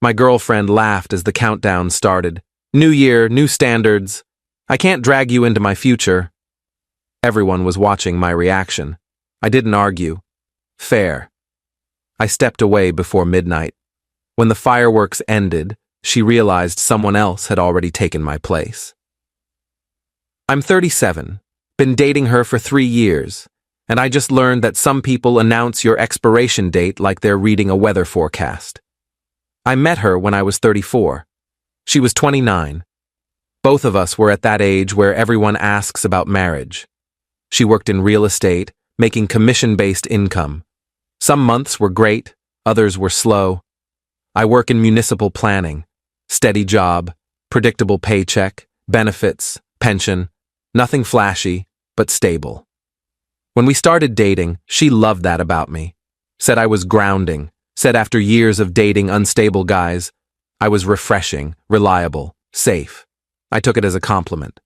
My girlfriend laughed as the countdown started. New year, new standards. I can't drag you into my future. Everyone was watching my reaction. I didn't argue. Fair. I stepped away before midnight. When the fireworks ended, she realized someone else had already taken my place. I'm 37, been dating her for 3 years, and I just learned that some people announce your expiration date like they're reading a weather forecast. I met her when I was 34. She was 29. Both of us were at that age where everyone asks about marriage. She worked in real estate, making commission-based income. Some months were great, others were slow. I work in municipal planning. Steady job, predictable paycheck, benefits, pension. Nothing flashy, but stable. When we started dating, she loved that about me. Said I was grounding. Said after years of dating unstable guys, I was refreshing, reliable, safe. I took it as a compliment.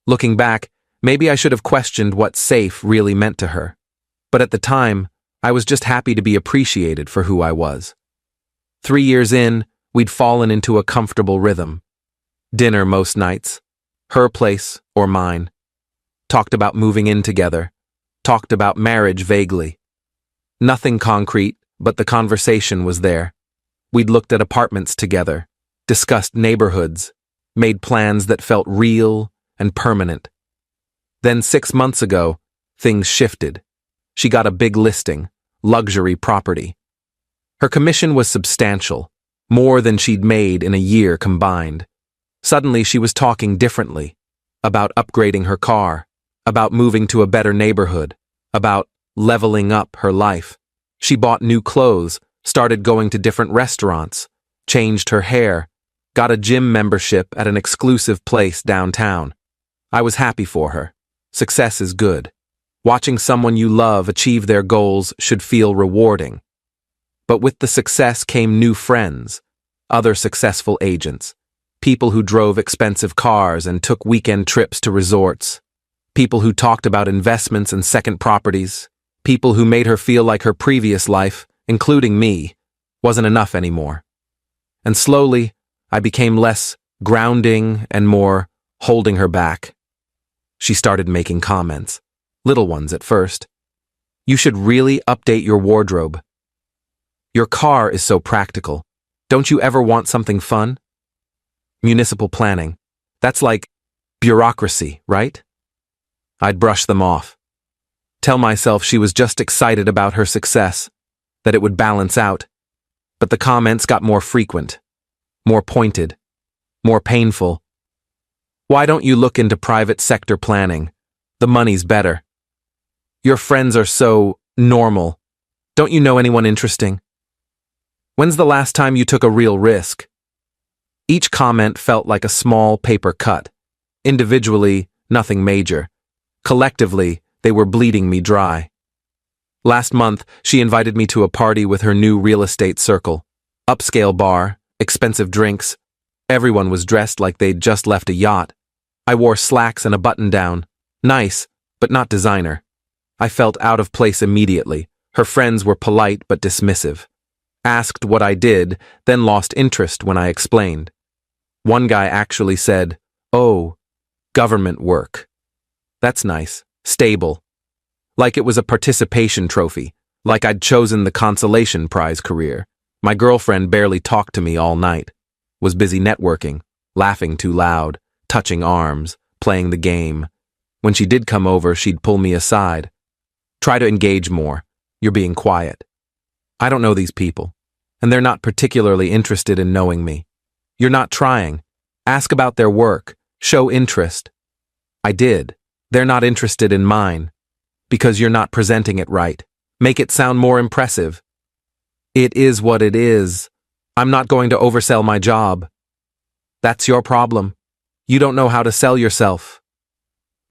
Looking back, maybe I should have questioned what safe really meant to her. But at the time, I was just happy to be appreciated for who I was. 3 years in, we'd fallen into a comfortable rhythm. Dinner most nights. Her place or mine. Talked about moving in together. Talked about marriage vaguely. Nothing concrete, but the conversation was there. We'd looked at apartments together, discussed neighborhoods, made plans that felt real and permanent. Then 6 months ago, things shifted. She got a big listing, luxury property. Her commission was substantial, more than she'd made in a year combined. Suddenly she was talking differently, about upgrading her car, about moving to a better neighborhood, about leveling up her life. She bought new clothes, started going to different restaurants, changed her hair, got a gym membership at an exclusive place downtown. I was happy for her. Success is good. Watching someone you love achieve their goals should feel rewarding. But with the success came new friends, other successful agents, people who drove expensive cars and took weekend trips to resorts, people who talked about investments and second properties, people who made her feel like her previous life, including me, wasn't enough anymore. And slowly, I became less grounding and more holding her back. She started making comments, little ones at first. You should really update your wardrobe. Your car is so practical. Don't you ever want something fun? Municipal planning. That's like bureaucracy, right? I'd brush them off. Tell myself she was just excited about her success, that it would balance out. But the comments got more frequent, more pointed, more painful. Why don't you look into private sector planning? The money's better. Your friends are so normal. Don't you know anyone interesting? When's the last time you took a real risk? Each comment felt like a small paper cut. Individually, nothing major. Collectively, they were bleeding me dry. Last month, she invited me to a party with her new real estate circle. Upscale bar, expensive drinks. Everyone was dressed like they'd just left a yacht. I wore slacks and a button-down. Nice, but not designer. I felt out of place immediately. Her friends were polite but dismissive. Asked what I did, then lost interest when I explained. One guy actually said, "Oh, government work. That's nice, stable." Like it was a participation trophy, like I'd chosen the consolation prize career. My girlfriend barely talked to me all night. Was busy networking, laughing too loud, touching arms, playing the game. When she did come over, she'd pull me aside. Try to engage more. You're being quiet. I don't know these people, and they're not particularly interested in knowing me. You're not trying. Ask about their work. Show interest. I did. They're not interested in mine. Because you're not presenting it right. Make it sound more impressive. It is what it is. I'm not going to oversell my job. That's your problem. You don't know how to sell yourself.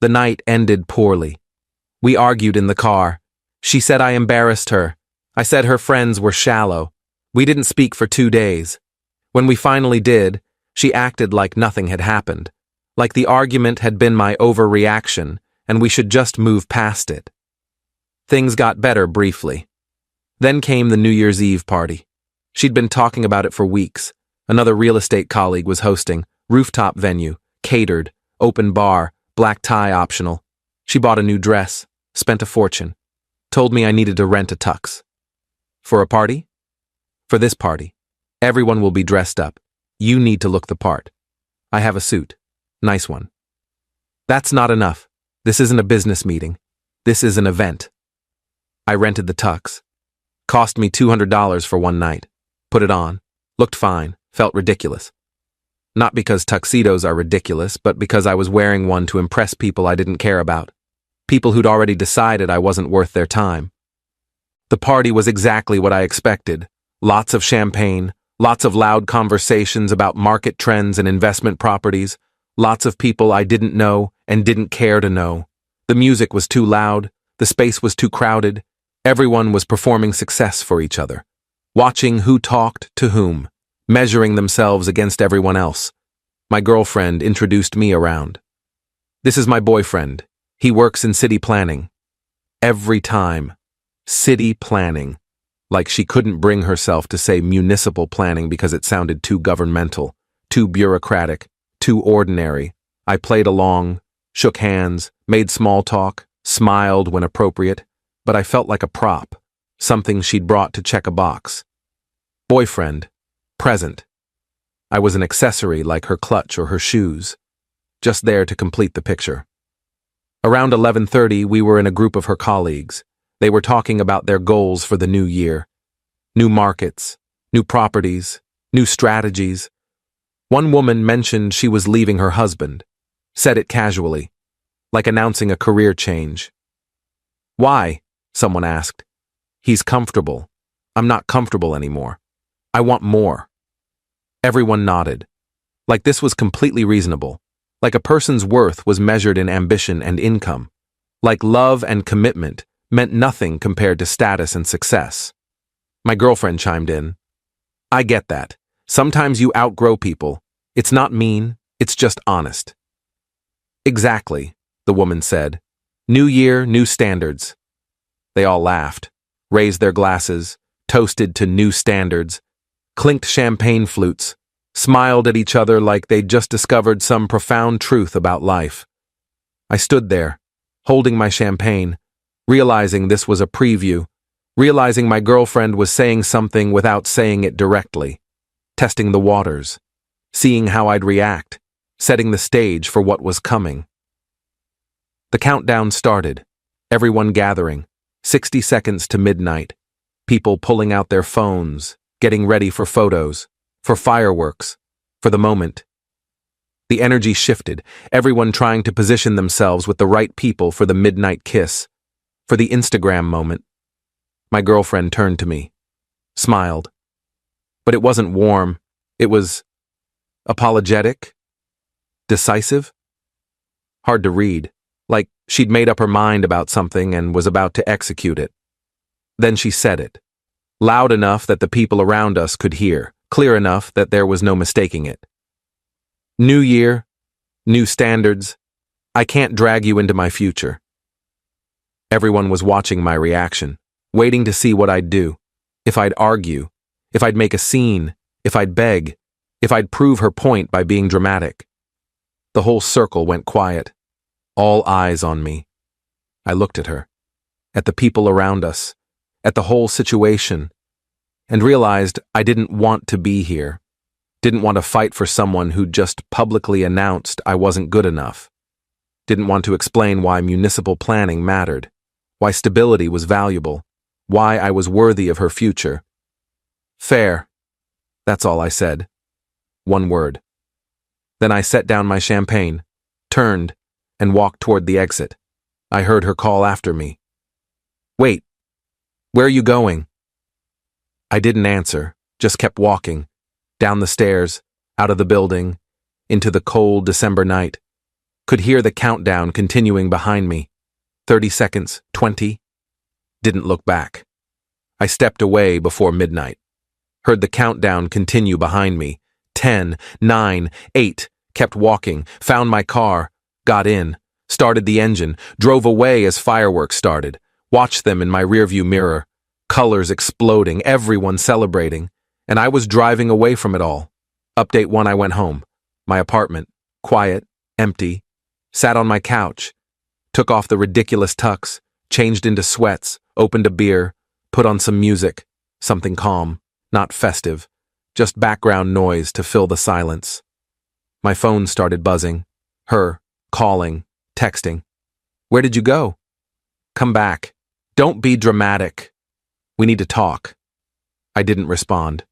The night ended poorly. We argued in the car. She said I embarrassed her. I said her friends were shallow. We didn't speak for 2 days. When we finally did, she acted like nothing had happened, like the argument had been my overreaction and we should just move past it. Things got better briefly. Then came the New Year's Eve party. She'd been talking about it for weeks. Another real estate colleague was hosting, rooftop venue, catered, open bar, black tie optional. She bought a new dress, spent a fortune, told me I needed to rent a tux. For a party? For this party. Everyone will be dressed up. You need to look the part. I have a suit. Nice one. That's not enough. This isn't a business meeting. This is an event. I rented the tux. Cost me $200 for one night. Put it on. Looked fine. Felt ridiculous. Not because tuxedos are ridiculous, but because I was wearing one to impress people I didn't care about. People who'd already decided I wasn't worth their time. The party was exactly what I expected. Lots of champagne, lots of loud conversations about market trends and investment properties, lots of people I didn't know and didn't care to know. The music was too loud, the space was too crowded, everyone was performing success for each other, watching who talked to whom, measuring themselves against everyone else. My girlfriend introduced me around. This is my boyfriend. He works in city planning. Every time. City planning. Like she couldn't bring herself to say municipal planning because it sounded too governmental, too bureaucratic, too ordinary. I played along, shook hands, made small talk, smiled when appropriate, but I felt like a prop, something she'd brought to check a box. Boyfriend. Present. I was an accessory like her clutch or her shoes, just there to complete the picture. Around 11:30, we were in a group of her colleagues. They were talking about their goals for the new year. New markets, new properties, new strategies. One woman mentioned she was leaving her husband, said it casually, like announcing a career change. Why? Someone asked. He's comfortable. I'm not comfortable anymore. I want more. Everyone nodded, like this was completely reasonable, like a person's worth was measured in ambition and income, like love and commitment meant nothing compared to status and success. My girlfriend chimed in. I get that. Sometimes you outgrow people. It's not mean, it's just honest. Exactly, the woman said. New year, new standards. They all laughed, raised their glasses, toasted to new standards, clinked champagne flutes, smiled at each other like they'd just discovered some profound truth about life. I stood there, holding my champagne, realizing this was a preview, realizing my girlfriend was saying something without saying it directly, testing the waters, seeing how I'd react, setting the stage for what was coming. The countdown started, everyone gathering, 60 seconds to midnight, people pulling out their phones, getting ready for photos, for fireworks, for the moment. The energy shifted, everyone trying to position themselves with the right people for the midnight kiss, for the Instagram moment. My girlfriend turned to me, smiled. But it wasn't warm, it was apologetic, decisive, hard to read, like she'd made up her mind about something and was about to execute it. Then she said it, loud enough that the people around us could hear, clear enough that there was no mistaking it. New year, new standards. I can't drag you into my future. Everyone was watching my reaction, waiting to see what I'd do, if I'd argue, if I'd make a scene, if I'd beg, if I'd prove her point by being dramatic. The whole circle went quiet, all eyes on me. I looked at her, at the people around us, at the whole situation, and realized I didn't want to be here, didn't want to fight for someone who just publicly announced I wasn't good enough, didn't want to explain why municipal planning mattered, why stability was valuable, why I was worthy of her future. Fair. That's all I said. One word. Then I set down my champagne, turned, and walked toward the exit. I heard her call after me. Wait. Where are you going? I didn't answer, just kept walking, down the stairs, out of the building, into the cold December night. Could hear the countdown continuing behind me. 30 seconds, 20. Didn't look back. I stepped away before midnight. Heard the countdown continue behind me. 10, 9, 8. Kept walking, found my car, got in, started the engine, drove away as fireworks started, watched them in my rearview mirror. Colors exploding, everyone celebrating, and I was driving away from it all. Update 1, I went home. My apartment, quiet, empty, sat on my couch, took off the ridiculous tux, changed into sweats, opened a beer, put on some music, something calm, not festive, just background noise to fill the silence. My phone started buzzing. Her, calling, texting. Where did you go? Come back. Don't be dramatic. We need to talk. I didn't respond.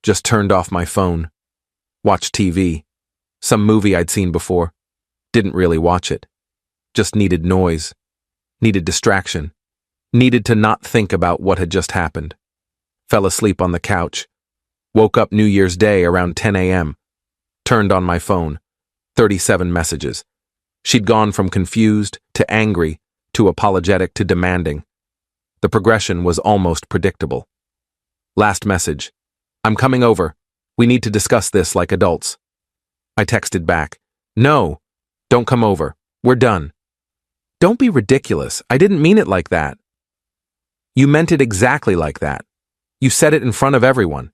Just turned off my phone. Watched TV. Some movie I'd seen before. Didn't really watch it. Just needed noise. Needed distraction. Needed to not think about what had just happened. Fell asleep on the couch. Woke up New Year's Day around 10 a.m. Turned on my phone. 37 messages. She'd gone from confused to angry to apologetic to demanding. The progression was almost predictable. Last message. I'm coming over. We need to discuss this like adults. I texted back. No, don't come over. We're done. Don't be ridiculous. I didn't mean it like that. You meant it exactly like that. You said it in front of everyone.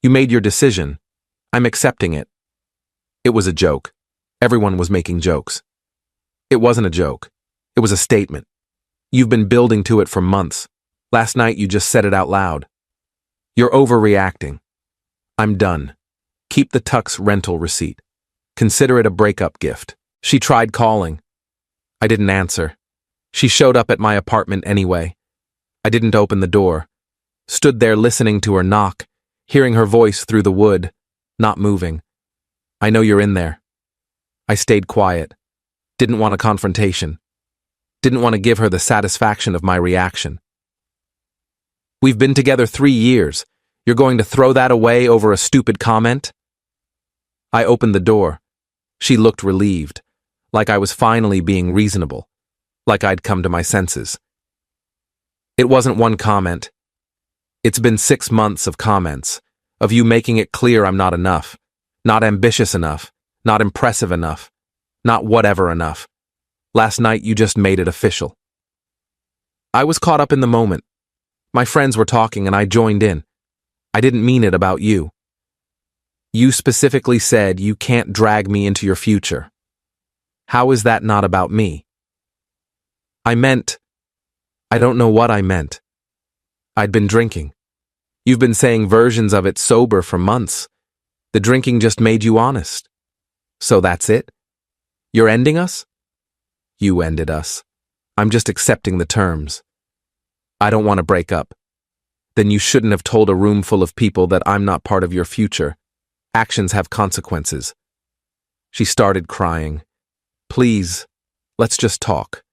You made your decision. I'm accepting it. It was a joke. Everyone was making jokes. It wasn't a joke. It was a statement. You've been building to it for months. Last night you just said it out loud. You're overreacting. I'm done. Keep the tux rental receipt. Consider it a breakup gift. She tried calling. I didn't answer. She showed up at my apartment anyway. I didn't open the door. Stood there listening to her knock, hearing her voice through the wood, not moving. I know you're in there. I stayed quiet. Didn't want a confrontation. Didn't want to give her the satisfaction of my reaction. We've been together 3 years. You're going to throw that away over a stupid comment? I opened the door. She looked relieved, like I was finally being reasonable, like I'd come to my senses. It wasn't one comment. It's been 6 months of comments, of you making it clear I'm not enough, not ambitious enough, not impressive enough, not whatever enough. Last night you just made it official. I was caught up in the moment. My friends were talking and I joined in. I didn't mean it about you. You specifically said you can't drag me into your future. How is that not about me? I don't know what I meant. I'd been drinking. You've been saying versions of it sober for months. The drinking just made you honest. So that's it? You're ending us? You ended us. I'm just accepting the terms. I don't want to break up. Then you shouldn't have told a room full of people that I'm not part of your future. Actions have consequences. She started crying. Please, let's just talk.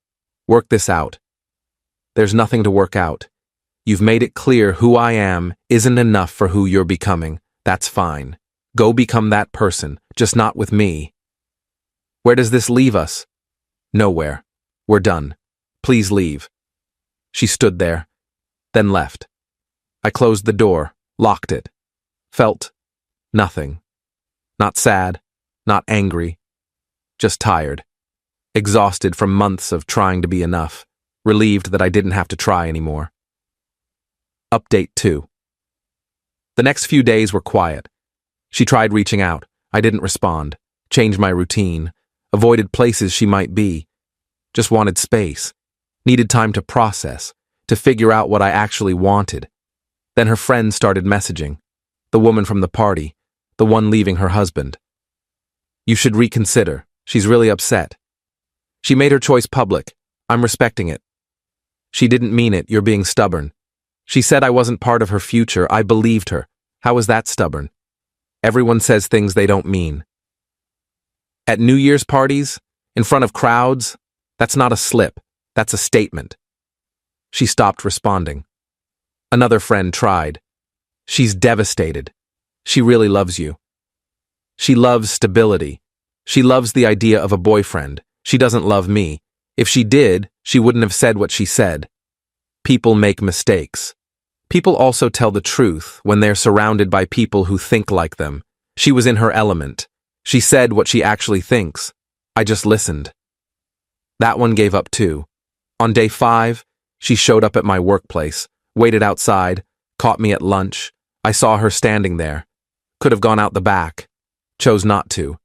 Work this out. There's nothing to work out. You've made it clear who I am isn't enough for who you're becoming. That's fine. Go become that person, just not with me. Where does this leave us? Nowhere. We're done. Please leave. She stood there, then left. I closed the door, locked it. Felt nothing. Not sad, not angry. Just tired. Exhausted from months of trying to be enough. Relieved that I didn't have to try anymore. Update 2. The next few days were quiet. She tried reaching out. I didn't respond. Changed my routine. Avoided places she might be. Just wanted space. Needed time to process, to figure out what I actually wanted. Then her friends started messaging. The woman from the party, the one leaving her husband. You should reconsider. She's really upset. She made her choice public. I'm respecting it. She didn't mean it. You're being stubborn. She said I wasn't part of her future. I believed her. How is that stubborn? Everyone says things they don't mean. At New Year's parties, in front of crowds, that's not a slip. That's a statement. She stopped responding. Another friend tried. She's devastated. She really loves you. She loves stability. She loves the idea of a boyfriend. She doesn't love me. If she did, she wouldn't have said what she said. People make mistakes. People also tell the truth when they're surrounded by people who think like them. She was in her element. She said what she actually thinks. I just listened. That one gave up too. On day 5, she showed up at my workplace, waited outside, caught me at lunch. I saw her standing there. Could have gone out the back. Chose not to.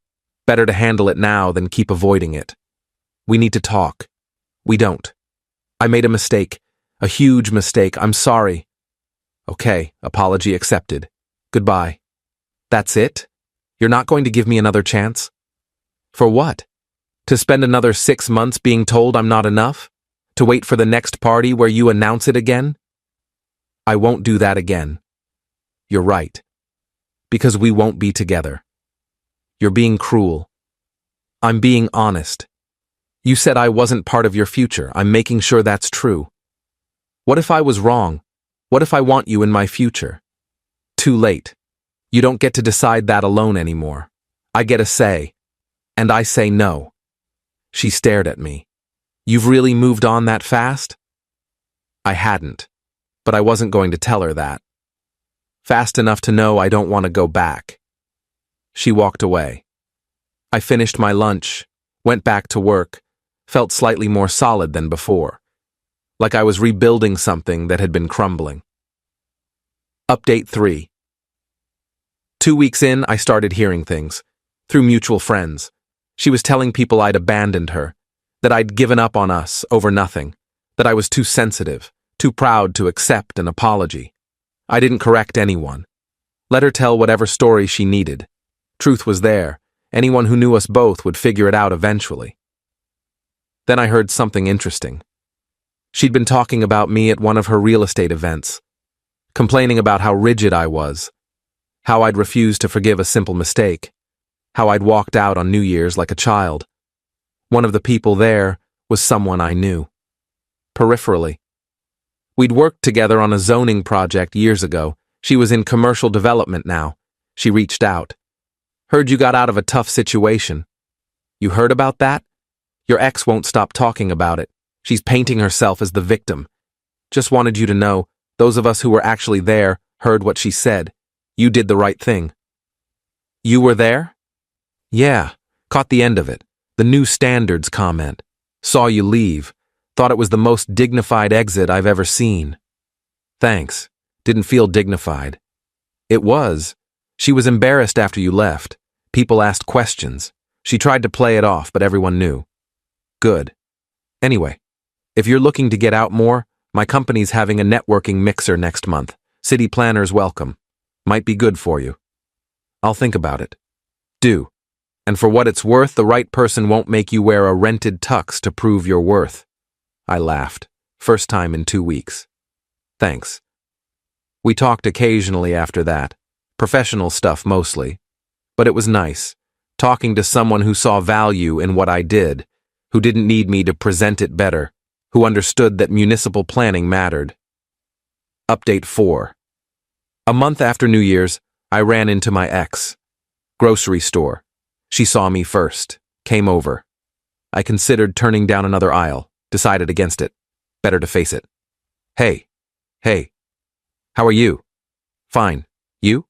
Better to handle it now than keep avoiding it. We need to talk. We don't. I made a mistake. A huge mistake. I'm sorry. Okay, apology accepted. Goodbye. That's it? You're not going to give me another chance? For what? To spend another 6 months being told I'm not enough? To wait for the next party where you announce it again? I won't do that again. You're right. Because we won't be together. You're being cruel. I'm being honest. You said I wasn't part of your future. I'm making sure that's true. What if I was wrong? What if I want you in my future? Too late. You don't get to decide that alone anymore. I get a say. And I say no. She stared at me. You've really moved on that fast? I hadn't. But I wasn't going to tell her that. Fast enough to know I don't want to go back. She walked away. I finished my lunch, went back to work, felt slightly more solid than before. Like I was rebuilding something that had been crumbling. Update 3. 2 weeks in, I started hearing things. Through mutual friends. She was telling people I'd abandoned her, that I'd given up on us over nothing, that I was too sensitive, too proud to accept an apology. I didn't correct anyone. Let her tell whatever story she needed. Truth was there. Anyone who knew us both would figure it out eventually. Then I heard something interesting. She'd been talking about me at one of her real estate events, complaining about how rigid I was, how I'd refused to forgive a simple mistake, how I'd walked out on New Year's like a child. One of the people there was someone I knew. Peripherally. We'd worked together on a zoning project years ago. She was in commercial development now. She reached out. Heard you got out of a tough situation. You heard about that? Your ex won't stop talking about it. She's painting herself as the victim. Just wanted you to know, those of us who were actually there heard what she said. You did the right thing. You were there? Yeah, caught the end of it. The new standards comment. Saw you leave. Thought it was the most dignified exit I've ever seen. Thanks. Didn't feel dignified. It was. She was embarrassed after you left. People asked questions. She tried to play it off, but everyone knew. Good. Anyway, if you're looking to get out more, my company's having a networking mixer next month. City planners welcome. Might be good for you. I'll think about it. Do. And for what it's worth, the right person won't make you wear a rented tux to prove your worth. I laughed. First time in 2 weeks. Thanks. We talked occasionally after that. Professional stuff mostly. But it was nice. Talking to someone who saw value in what I did, who didn't need me to present it better, who understood that municipal planning mattered. Update 4. A month after New Year's, I ran into my ex. Grocery store. She saw me first. Came over. I considered turning down another aisle. Decided against it. Better to face it. Hey. Hey. How are you? Fine. You?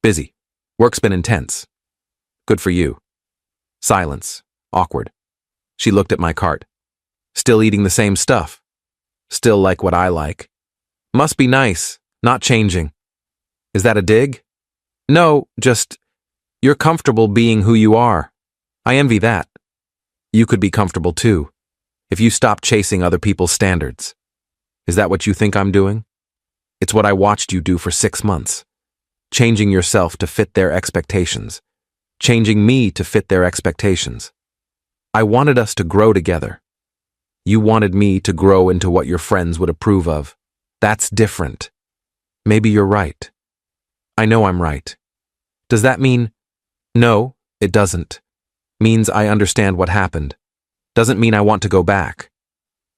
Busy. Work's been intense. Good for you. Silence. Awkward. She looked at my cart. Still eating the same stuff. Still like what I like. Must be nice. Not changing. Is that a dig? No, just, you're comfortable being who you are. I envy that. You could be comfortable too, if you stop chasing other people's standards. Is that what you think I'm doing? It's what I watched you do for 6 months. Changing yourself to fit their expectations. Changing me to fit their expectations. I wanted us to grow together. You wanted me to grow into what your friends would approve of. That's different. Maybe you're right. I know I'm right. Does that mean? No, it doesn't. Means I understand what happened. Doesn't mean I want to go back.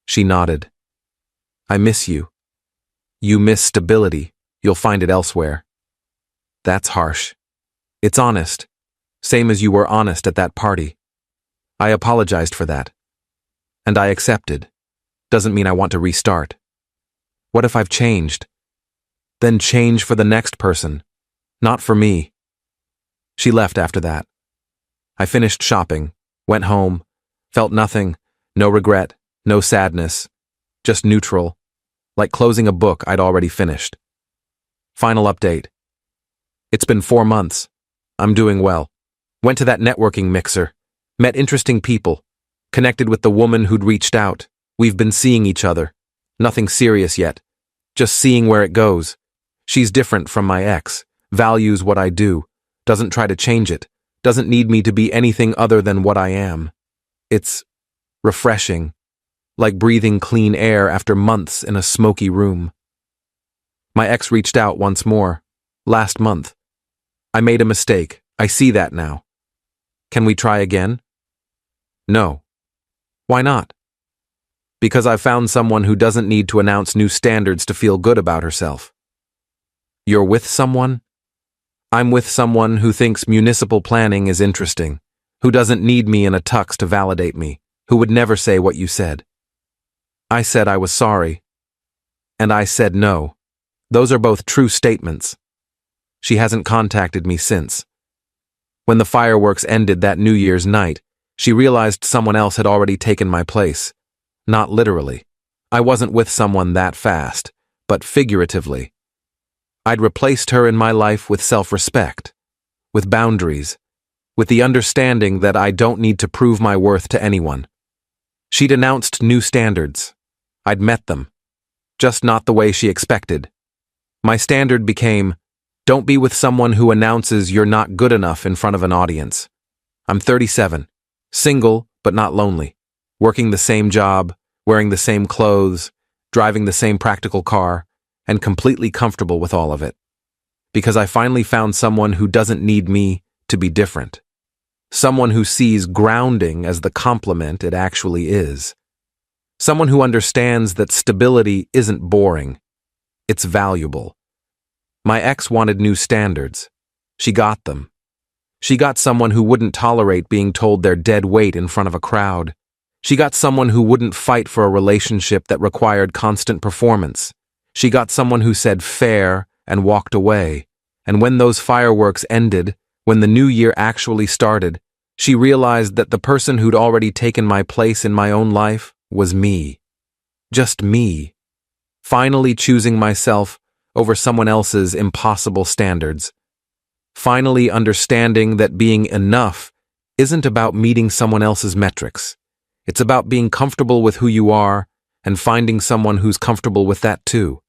She nodded. I miss you. You miss stability. You'll find it elsewhere. That's harsh. It's honest. Same as you were honest at that party. I apologized for that. And I accepted. Doesn't mean I want to restart. What if I've changed? Then change for the next person. Not for me. She left after that. I finished shopping, went home, felt nothing, no regret, no sadness, just neutral, like closing a book I'd already finished. Final update. It's been 4 months. I'm doing well. Went to that networking mixer. Met interesting people. Connected with the woman who'd reached out. We've been seeing each other. Nothing serious yet. Just seeing where it goes. She's different from my ex. Values what I do. Doesn't try to change it. Doesn't need me to be anything other than what I am. It's refreshing. Like breathing clean air after months in a smoky room. My ex reached out once more. Last month. I made a mistake. I see that now. Can we try again? No. Why not? Because I've found someone who doesn't need to announce new standards to feel good about herself. You're with someone? I'm with someone who thinks municipal planning is interesting, who doesn't need me in a tux to validate me, who would never say what you said. I said I was sorry. And I said no. Those are both true statements. She hasn't contacted me since. When the fireworks ended that New Year's night, she realized someone else had already taken my place. Not literally. I wasn't with someone that fast, but figuratively. I'd replaced her in my life with self-respect, with boundaries, with the understanding that I don't need to prove my worth to anyone. She'd announced new standards. I'd met them. Just not the way she expected. My standard became, don't be with someone who announces you're not good enough in front of an audience. I'm 37, single but not lonely, working the same job, wearing the same clothes, driving the same practical car, and completely comfortable with all of it. Because I finally found someone who doesn't need me to be different. Someone who sees grounding as the compliment it actually is. Someone who understands that stability isn't boring. It's valuable. My ex wanted new standards. She got them. She got someone who wouldn't tolerate being told they're dead weight in front of a crowd. She got someone who wouldn't fight for a relationship that required constant performance. She got someone who said fair and walked away. And when those fireworks ended, when the new year actually started, she realized that the person who'd already taken my place in my own life was me. Just me. Finally choosing myself over someone else's impossible standards. Finally understanding that being enough isn't about meeting someone else's metrics. It's about being comfortable with who you are and finding someone who's comfortable with that too.